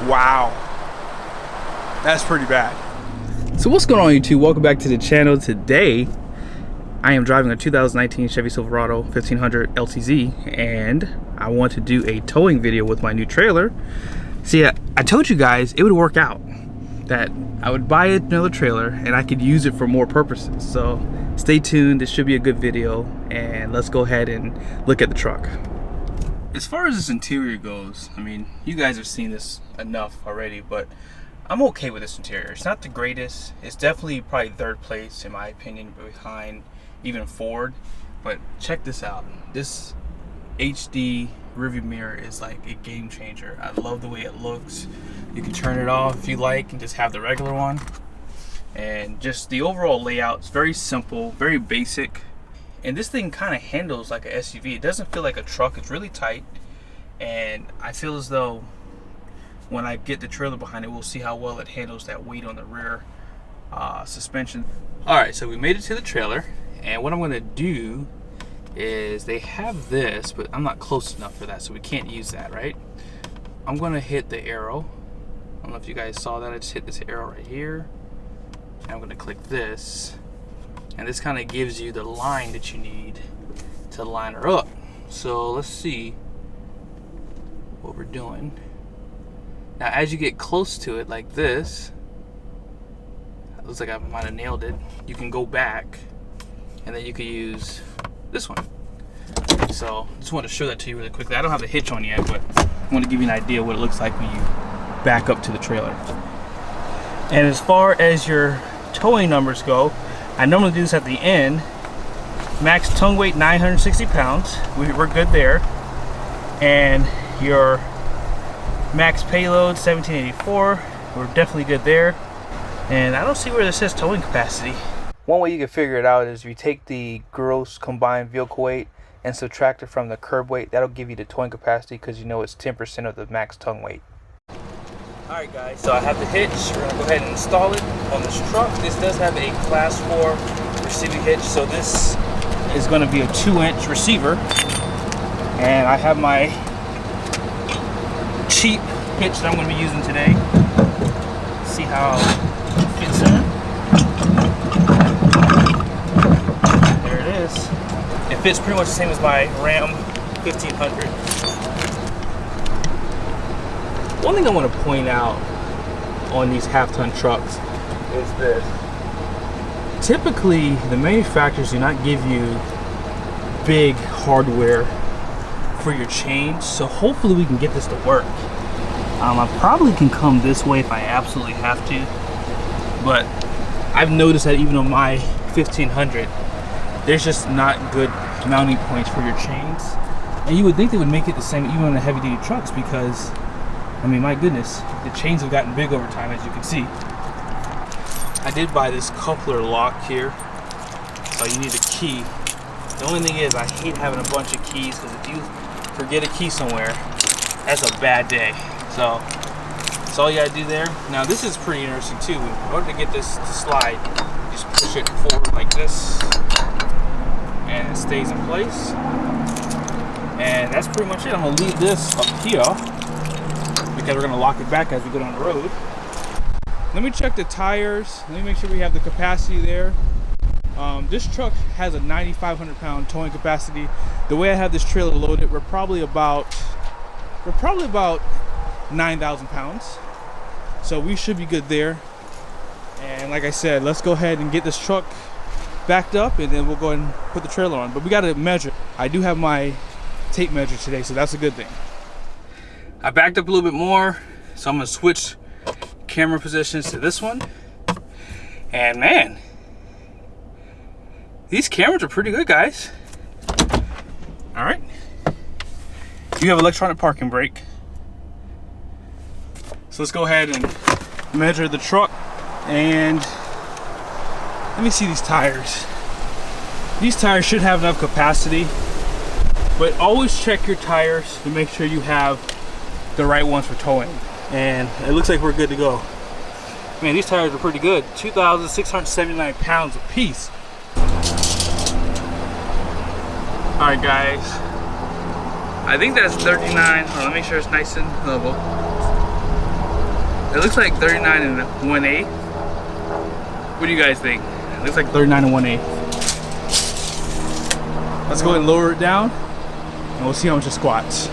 Wow, that's pretty bad. So what's going on, YouTube? Welcome back to the channel. Today I am driving a 2019 Chevy Silverado 1500 LTZ, and I want to do a towing video with my new trailer. See, I told you guys it would work out, that I would buy another trailer and I could use it for more purposes. So stay tuned, this should be a good video, and let's go ahead and look at the truck. As far as this interior goes, I mean, you guys have seen this enough already, but I'm okay with this interior. It's not the greatest. It's definitely probably third place in my opinion, behind even Ford. But check this out. This HD rearview mirror is like a game changer. I love the way it looks. You can turn it off if you like and just have the regular one. And just the overall layout is very simple, very basic. And this thing kind of handles like an SUV. It doesn't feel like a truck. It's really tight. And I feel as though when I get the trailer behind it, we'll see how well it handles that weight on the rear suspension. All right, so we made it to the trailer. And what I'm gonna do is, they have this, but I'm not close enough for that, so we can't use that, right? I'm gonna hit the arrow. I don't know if you guys saw that. I just hit this arrow right here. And I'm gonna click this. And this kind of gives you the line that you need to line her up. So let's see what we're doing. Now as you get close to it like this, it looks like I might have nailed it. You can go back and then you can use this one. So just want to show that to you really quickly. I don't have the hitch on yet, but I want to give you an idea what it looks like when you back up to the trailer. And as far as your towing numbers go, I normally do this at the end. Max tongue weight 960 pounds. We're good there. And your max payload 1784. We're definitely good there. And I don't see where this says towing capacity. One way you can figure it out is if you take the gross combined vehicle weight and subtract it from the curb weight. That'll give you the towing capacity, because you know it's 10% of the max tongue weight. Alright guys, so I have the hitch. We're going to go ahead and install it on this truck. This does have a class 4 receiving hitch, so this is going to be a 2-inch receiver. And I have my cheap hitch that I'm going to be using today. See how it fits in. There it is. It fits pretty much the same as my Ram 1500. One thing I want to point out on these half-ton trucks is this. Typically, the manufacturers do not give you big hardware for your chains, so hopefully we can get this to work. I probably can come this way if I absolutely have to, but I've noticed that even on my 1500, there's just not good mounting points for your chains. And you would think they would make it the same even on the heavy-duty trucks, because I mean, my goodness, the chains have gotten big over time, as you can see. I did buy this coupler lock here, so you need a key. The only thing is, I hate having a bunch of keys, because if you forget a key somewhere, that's a bad day. So that's all you gotta do there. Now this is pretty interesting too. In order to get this to slide, you just push it forward like this, and it stays in place. And that's pretty much it. I'm gonna leave this up here, because we're gonna lock it back as we go down the road. Let me check the tires. Let me make sure we have the capacity there. This truck has a 9,500 pound towing capacity. The way I have this trailer loaded, we're probably about 9,000 pounds. So we should be good there. And like I said, let's go ahead and get this truck backed up, and then we'll go ahead and put the trailer on. But we gotta measure. I do have my tape measure today, so that's a good thing. I backed up a little bit more, so I'm gonna switch camera positions to this one. And man, these cameras are pretty good, guys. All right, you have electronic parking brake. So let's go ahead and measure the truck. And let me see these tires. These tires should have enough capacity, but always check your tires to make sure you have the right ones for towing. And it looks like we're good to go. Man, these tires are pretty good. 2,679 pounds a piece. All right, guys. I think that's 39. Let me make sure it's nice and level. It looks like 39 and 1/8. What do you guys think? It looks like 39 and 1/8. Let's go ahead and lower it down and we'll see how much it squats.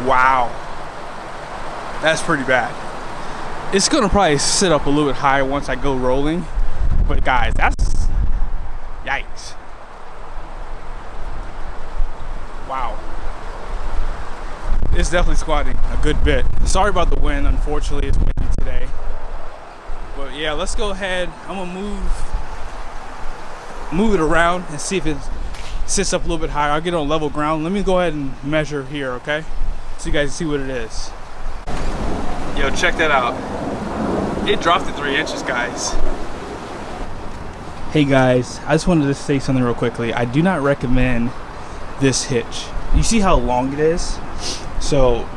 Wow, that's pretty bad. It's gonna probably sit up a little bit higher once I go rolling, but guys, that's yikes. Wow, it's definitely squatting a good bit. Sorry about the wind, unfortunately it's windy today, but yeah, let's go ahead. I'm gonna move it around and see if it sits up a little bit higher. I'll get it on level ground. Let me go ahead and measure here, okay? So you guys see what it is. Yo, check that out. It dropped to 3 inches, guys. Hey guys, I just wanted to say something real quickly. I do not recommend this hitch. You see how long it is? So,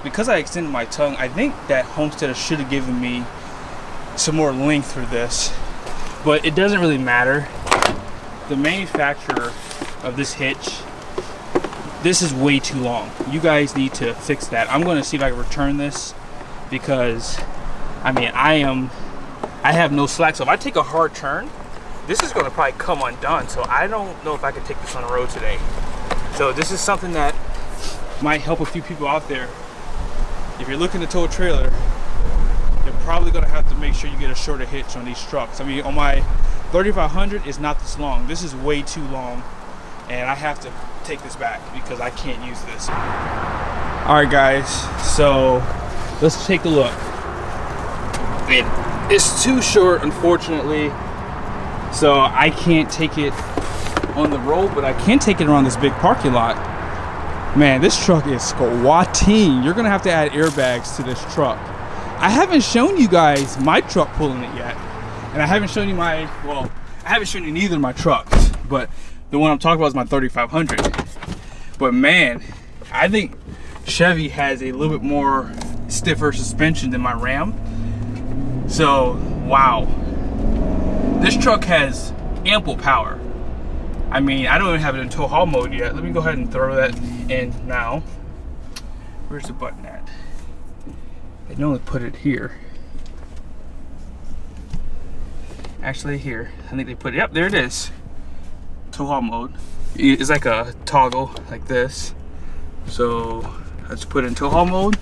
because I extended my tongue, I think that Homesteader should have given me some more length for this, but it doesn't really matter. The manufacturer of this hitch, this is way too long. You guys need to fix that. I'm going to see if I can return this because, I mean, I have no slack. So if I take a hard turn, this is going to probably come undone. So I don't know if I can take this on the road today. So this is something that might help a few people out there. If you're looking to tow a trailer, you're probably going to have to make sure you get a shorter hitch on these trucks. I mean, on my 3500, it's not this long. This is way too long, and I have to take this back because I can't use this. All right, guys, so let's take a look. It's too short, unfortunately, so I can't take it on the road, but I can take it around this big parking lot. Man, this truck is squatting. You're gonna have to add airbags to this truck. I haven't shown you guys my truck pulling it yet, and I haven't shown you I haven't shown you neither of my trucks, but the one I'm talking about is my 3500. But man, I think Chevy has a little bit more stiffer suspension than my Ram. So, wow. This truck has ample power. I mean, I don't even have it in tow haul mode yet. Let me go ahead and throw that in now. Where's the button at? They normally put it here. Actually, here. I think they put it, yep, there it is. Tow haul mode. It's like a toggle like this. So let's put it in tow haul mode.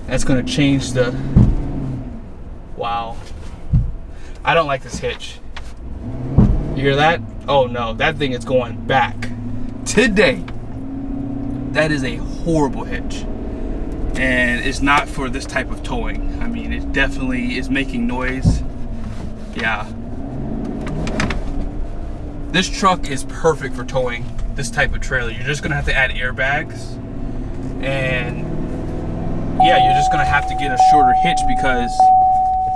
That's gonna change the, wow. I don't like this hitch. You hear that? Oh no, that thing is going back today. That is a horrible hitch. And it's not for this type of towing. I mean, it definitely is making noise. Yeah. This truck is perfect for towing this type of trailer. You're just gonna have to add airbags, and yeah, you're just gonna have to get a shorter hitch because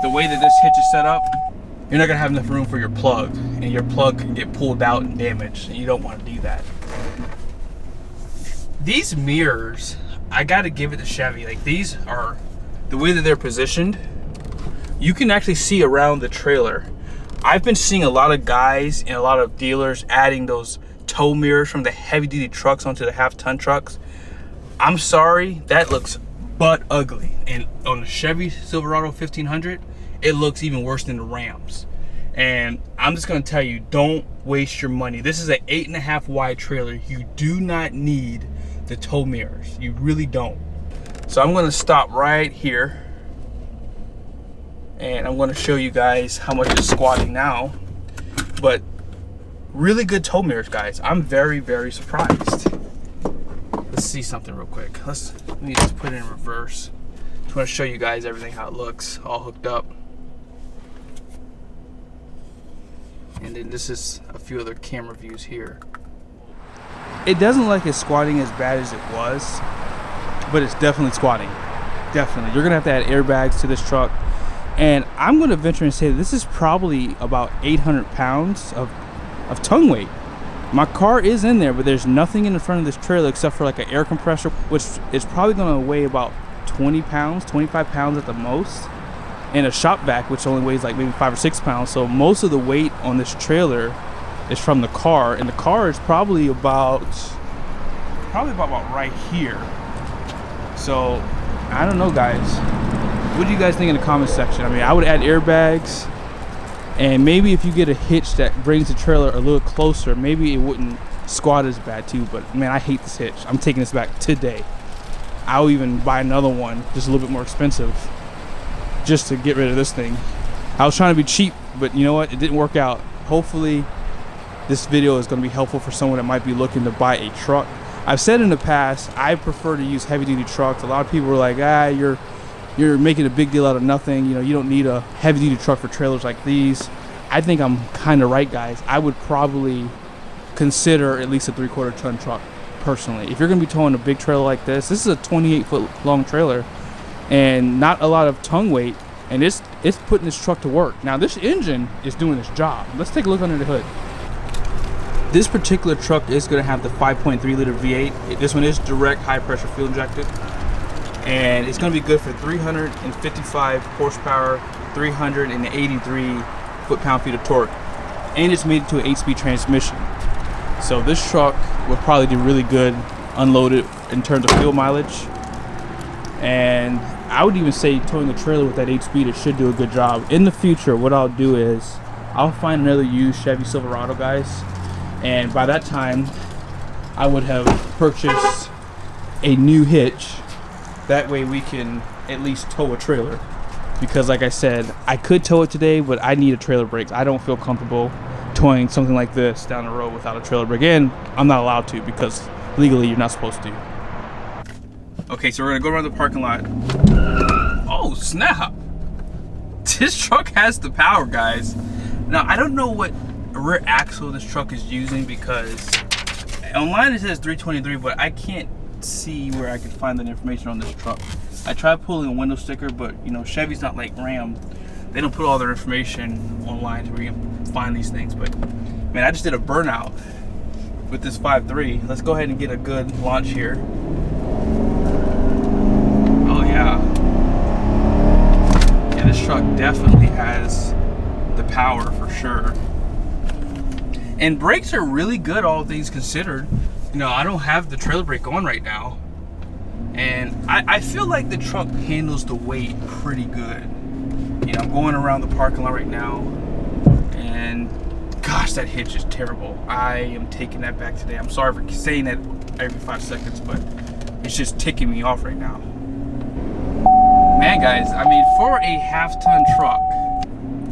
the way that this hitch is set up, you're not gonna have enough room for your plug, and your plug can get pulled out and damaged, and you don't want to do that. These mirrors, I gotta give it to Chevy. Like, these are, the way that they're positioned, you can actually see around the trailer. I've been seeing a lot of guys and a lot of dealers adding those tow mirrors from the heavy duty trucks onto the half-ton trucks. I'm sorry, that looks butt ugly. And on the Chevy Silverado 1500, it looks even worse than the Rams. And I'm just gonna tell you, don't waste your money. This is an 8.5 wide trailer. You do not need the tow mirrors. You really don't. So I'm gonna stop right here, and I'm going to show you guys how much it's squatting now. But really good tow mirrors, guys. I'm very, very surprised. Let's see something real quick. Let me just put it in reverse. Just want to show you guys everything, how it looks all hooked up. And then this is a few other camera views here. It doesn't look like it's squatting as bad as it was, but it's definitely squatting. Definitely. You're going to have to add airbags to this truck. And I'm going to venture and say this is probably about 800 pounds of tongue weight. My car is in there, but there's nothing in the front of this trailer except for like an air compressor, which is probably gonna weigh about 20 pounds, 25 pounds at the most, and a shop vac, which only weighs like maybe 5 or 6 pounds. So most of the weight on this trailer is from the car, and the car is probably about right here. So I don't know, guys. What do you guys think in the comment section? I mean, I would add airbags, and maybe if you get a hitch that brings the trailer a little closer, maybe it wouldn't squat as bad too. But man, I hate this hitch. I'm taking this back today. I'll even buy another one, just a little bit more expensive, just to get rid of this thing. I was trying to be cheap, but you know what? It didn't work out. Hopefully this video is going to be helpful for someone that might be looking to buy a truck. I've said in the past, I prefer to use heavy duty trucks. A lot of people were like, you're making a big deal out of nothing. You know, you don't need a heavy duty truck for trailers like these. I think I'm kind of right, guys. I would probably consider at least a 3/4 ton truck personally. If you're going to be towing a big trailer like this is a 28-foot long trailer and not a lot of tongue weight, and it's putting this truck to work. Now this engine is doing its job. Let's take a look under the hood. This particular truck is going to have the 5.3 liter V8. This one is direct high pressure fuel injected, and it's going to be good for 355 horsepower, 383 foot-pound-feet of torque, and it's made to an 8-speed transmission. So this truck would probably do really good unloaded in terms of fuel mileage, and I would even say towing a trailer with that 8-speed, it should do a good job. In the future, what I'll do is I'll find another used Chevy Silverado, guys, and by that time I would have purchased a new hitch. That way we can at least tow a trailer, because like I said, I could tow it today, but I need a trailer brake. I don't feel comfortable towing something like this down the road without a trailer brake, and I'm not allowed to because legally you're not supposed to. Okay, so we're gonna go around the parking lot. Oh snap, this truck has the power, guys. Now I don't know what rear axle this truck is using, because online it says 323, but I can't see where I can find that information on this truck. I tried pulling a window sticker, but you know, Chevy's not like Ram. They don't put all their information online where you can find these things. But man, I just did a burnout with this 5.3. Let's go ahead and get a good launch here. Oh yeah. Yeah, this truck definitely has the power for sure. And brakes are really good, all things considered. You know, I don't have the trailer brake on right now, and I feel like the truck handles the weight pretty good. You know, I'm going around the parking lot right now, and gosh, that hitch is terrible. I am taking that back today. I'm sorry for saying that every 5 seconds, but it's just ticking me off right now. Man, guys, I mean, for a half-ton truck,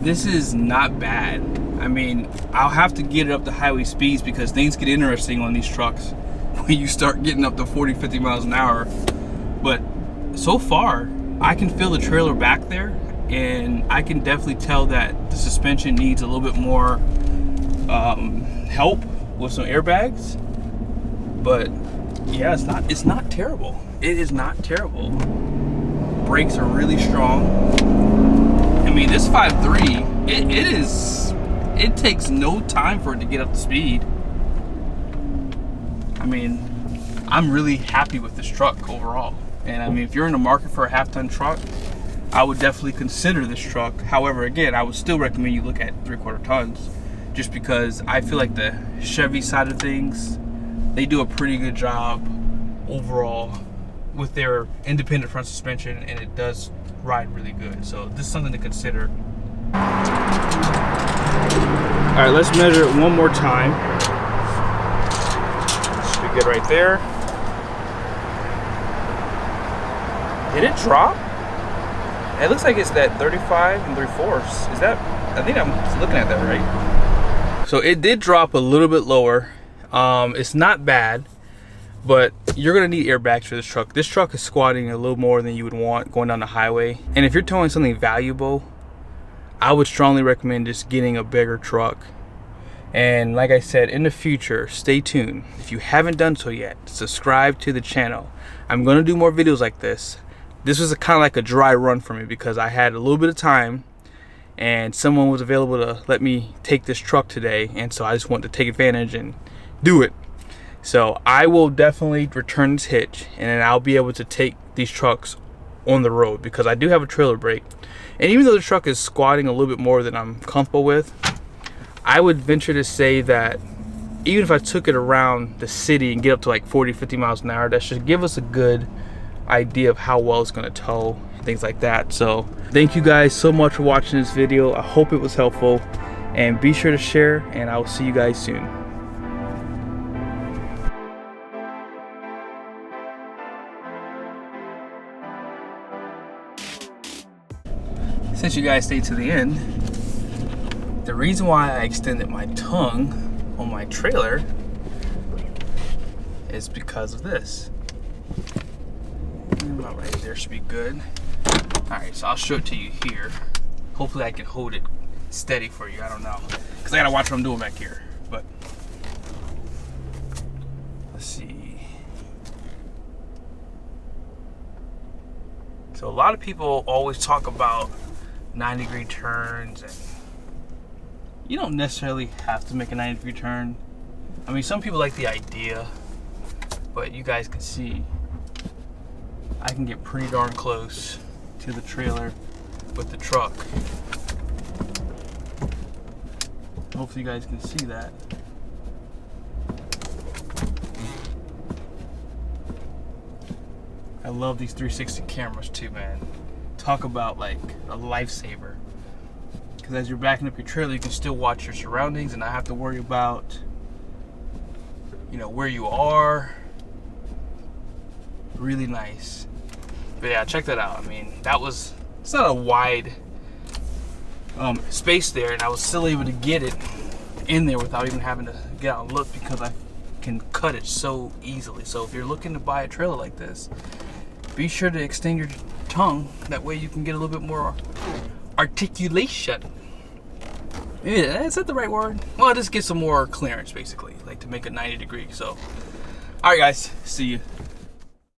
this is not bad. I mean, I'll have to get it up to highway speeds because things get interesting on these trucks when you start getting up to 40, 50 miles an hour. But so far, I can feel the trailer back there, and I can definitely tell that the suspension needs a little bit more help with some airbags. But yeah, it's not terrible. It is not terrible. Brakes are really strong. I mean, this 5.3, it takes no time for it to get up to speed. I mean, I'm really happy with this truck overall. And I mean, if you're in the market for a half-ton truck, I would definitely consider this truck. However, again, I would still recommend you look at 3/4 tons, just because I feel like the Chevy side of things, they do a pretty good job overall with their independent front suspension, and it does ride really good. So this is something to consider. All right, let's measure it one more time. Should be good right there. Did it drop? It looks like it's that 35 3/4. Is that, I think I'm looking at that right. So it did drop a little bit lower. It's not bad, but you're gonna need airbags for this truck. This truck is squatting a little more than you would want going down the highway. And if you're towing something valuable, I would strongly recommend just getting a bigger truck. And like I said, in the future, stay tuned. If you haven't done so yet, subscribe to the channel. I'm gonna do more videos like this. This was kind of like a dry run for me because I had a little bit of time and someone was available to let me take this truck today, and so I just wanted to take advantage and do it. So I will definitely return this hitch, and then I'll be able to take these trucks on the road, because I do have a trailer brake. And even though the truck is squatting a little bit more than I'm comfortable with, I would venture to say that even if I took it around the city and get up to like 40-50 miles an hour, that should give us a good idea of how well it's going to tow and things like that. So thank you guys so much for watching this video. I hope it was helpful, and be sure to share, and I will see you guys soon. Since you guys stayed to the end, the reason why I extended my tongue on my trailer is because of this. About right there should be good. Alright, so I'll show it to you here. Hopefully I can hold it steady for you. I don't know, because I gotta watch what I'm doing back here. But let's see. So a lot of people always talk about 90-degree turns, and you don't necessarily have to make a 90-degree turn. I mean, some people like the idea, but you guys can see I can get pretty darn close to the trailer with the truck. Hopefully you guys can see that. I love these 360 cameras too, man. Talk about like a lifesaver, because as you're backing up your trailer, you can still watch your surroundings and not have to worry about, you know, where you are. Really nice. But yeah, check that out. I mean, it's not a wide space there, and I was still able to get it in there without even having to get out and look, because I can cut it so easily. So if you're looking to buy a trailer like this, be sure to extend your tongue. That way you can get a little bit more articulation. Yeah, is that the right word? Well, just get some more clearance, basically, like to make a 90 degree. So, all right, guys, see you.